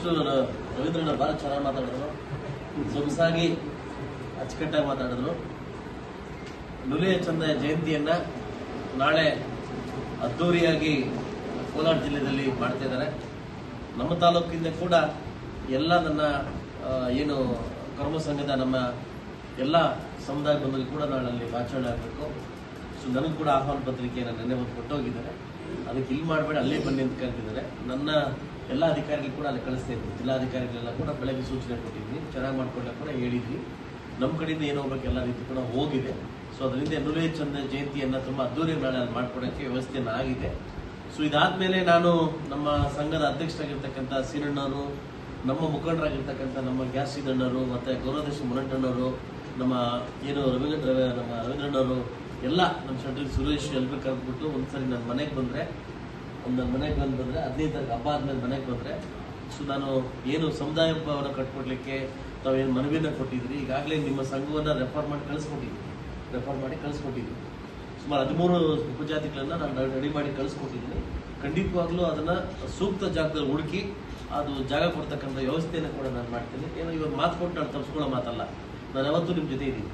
First ರವೀಂದ್ರಣ್ಣ ಭಾಳ ಚೆನ್ನಾಗಿ ಮಾತಾಡಿದ್ರು, ಸೊಗಸಾಗಿ ಅಚ್ಚುಕಟ್ಟಾಗಿ ಮಾತಾಡಿದ್ರು. ನುಲಿಯ ಚಂದ ಜಯಂತಿಯನ್ನ ನಾಳೆ ಅದ್ದೂರಿಯಾಗಿ ಕೋಲಾರ ಜಿಲ್ಲೆಯಲ್ಲಿ ಮಾಡ್ತಾ ಇದ್ದಾರೆ. ನಮ್ಮ ತಾಲೂಕಿಂದ ಕೂಡ ಎಲ್ಲ ನನ್ನ ಏನು ಕರ್ಮ ಸಂಘದ ನಮ್ಮ ಎಲ್ಲ ಸಮುದಾಯ ಬಂಧುಗಳು ಕೂಡ ನಾಳೆ ಅಲ್ಲಿ ಆಚರಣೆ ಆಗಬೇಕು. ಸೊ ನನಗೂ ಕೂಡ ಆಹ್ವಾನ ಪತ್ರಿಕೆಯನ್ನು ನೆನ್ನೆ ಒಂದು ಕೊಟ್ಟೋಗಿದ್ದಾರೆ. ಅದಕ್ಕೆ ಇಲ್ಲಿ ಮಾಡಬೇಡಿ ಅಲ್ಲೇ ಬನ್ನಿ ಅಂತ ಕರೆದಿದ್ದಾರೆ. ನನ್ನ ಎಲ್ಲ ಅಧಿಕಾರಿಗಳು ಕೂಡ ಅಲ್ಲಿ ಕಳಿಸ್ತಾ ಇದ್ದೀನಿ. ಜಿಲ್ಲಾಧಿಕಾರಿಗಳೆಲ್ಲ ಕೂಡ ಬೆಳಗ್ಗೆ ಸೂಚನೆ ಕೊಟ್ಟಿದ್ದೀನಿ, ಚೆನ್ನಾಗಿ ಮಾಡ್ಕೊಳ್ಳೋಕೆ ಕೂಡ ಹೇಳಿದ್ವಿ. ನಮ್ಮ ಕಡೆಯಿಂದ ಏನು ಹೋಗ್ಬೇಕು ಎಲ್ಲ ರೀತಿ ಕೂಡ ಹೋಗಿದೆ. ಸೊ ಅದರಿಂದ ನುಲಿಯ ಚಂದ ಜಯಂತಿಯನ್ನು ತುಂಬ ಅದ್ದೂರಿ ನಾಳೆ ಅಲ್ಲಿ ಮಾಡ್ಕೊಡೋಕ್ಕೆ ವ್ಯವಸ್ಥೆಯನ್ನು ಆಗಿದೆ. ಸೊ ಇದಾದ್ಮೇಲೆ ನಾನು ನಮ್ಮ ಸಂಘದ ಅಧ್ಯಕ್ಷರಾಗಿರ್ತಕ್ಕಂಥ ಸೀನಣ್ಣವರು, ನಮ್ಮ ಮುಖಂಡರಾಗಿರ್ತಕ್ಕಂಥ ನಮ್ಮ ಗ್ಯಾಸ್ ಸೀನಣ್ಣವರು, ಮತ್ತು ಗೌರವದೇಶ ಮುನಂಟಣ್ಣವರು, ನಮ್ಮ ಏನು ರವೀಂದ್ರಣ್ಣವರು ಎಲ್ಲ ನಮ್ಮ ಶೆಟ್ಟಿ ಸುರೇಶ್ ಎಲ್ಲರೂ ಕರೆದ್ಬಿಟ್ಟು ಒಂದ್ಸರಿ ನನ್ನ ಮನೆಗೆ ಬಂದರೆ, ನನ್ನ ಮನೆಗೆ ಬಂದರೆ 15 ತಾರೀಕು ಹಬ್ಬ ಆದಮೇಲೆ ಮನೆಗೆ ಬಂದರೆ, ಸೊ ನಾನು ಏನು ಸಮುದಾಯ ಭವನ ಕಟ್ಕೊಡ್ಲಿಕ್ಕೆ ತಾವೇನು ಮನವಿಯನ್ನು ಕೊಟ್ಟಿದ್ರಿ, ಈಗಾಗಲೇ ನಿಮ್ಮ ಸಂಘವನ್ನು ರೆಫರ್ ಮಾಡಿ ಕಳಿಸ್ಕೊಟ್ಟಿದ್ವಿ. ಸುಮಾರು 13 ಉಪಜಾತಿಗಳನ್ನು ನಾನು ರೆಡಿ ಮಾಡಿ ಕಳಿಸ್ಕೊಟ್ಟಿದ್ದೀನಿ. ಖಂಡಿತವಾಗ್ಲೂ ಅದನ್ನು ಸೂಕ್ತ ಜಾಗದಲ್ಲಿ ಹುಡುಕಿ ಅದು ಜಾಗ ಕೊಡ್ತಕ್ಕಂಥ ವ್ಯವಸ್ಥೆಯನ್ನು ಕೂಡ ನಾನು ಮಾಡ್ತೀನಿ. ಏನೋ ಇವಾಗ ಮಾತು ಕೊಟ್ಟು ನಾನು ತಪ್ಪಿಸ್ಕೊಳ್ಳೋ ಮಾತಲ್ಲ. ನಾನು ಯಾವತ್ತೂ ನಿಮ್ಮ ಜೊತೆ ಇದ್ದೀನಿ.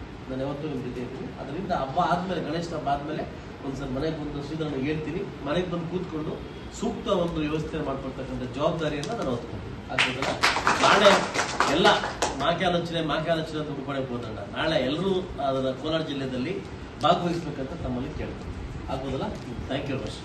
ಅದರಿಂದ ಹಬ್ಬ ಆದಮೇಲೆ, ಗಣೇಶ ಹಬ್ಬ ಆದಮೇಲೆ ಒಂದ್ಸಲ ಮನೆಗೆ ಬಂದು ಶ್ರೀಧರನಿಗೆ ಹೇಳ್ತೀನಿ, ಮನೆಗೆ ಬಂದು ಕೂತ್ಕೊಂಡು ಸೂಕ್ತ ಒಂದು ವ್ಯವಸ್ಥೆ ಮಾಡ್ಕೊಳ್ತಕ್ಕಂಥ ಜವಾಬ್ದಾರಿಯನ್ನು ನಾನು ಹೊತ್ಕೊಳ್ತೀನಿ. ಆಗ್ತದಲ್ಲ, ನಾಳೆ ಎಲ್ಲ ಮಾಕೆ ಆಲೋಚನೆ ಅಂತ ಹುಡ್ಕೊಳಕ್ಕೆ ಹೋದಣ್ಣ, ನಾಳೆ ಎಲ್ಲರೂ ಅದನ್ನು ಕೋಲಾರ ಜಿಲ್ಲೆಯಲ್ಲಿ ಭಾಗವಹಿಸ್ಬೇಕಂತ ತಮ್ಮಲ್ಲಿ ಕೇಳ್ತೀನಿ. ಆಗ್ಬೋದಲ್ಲ? Thank you very much.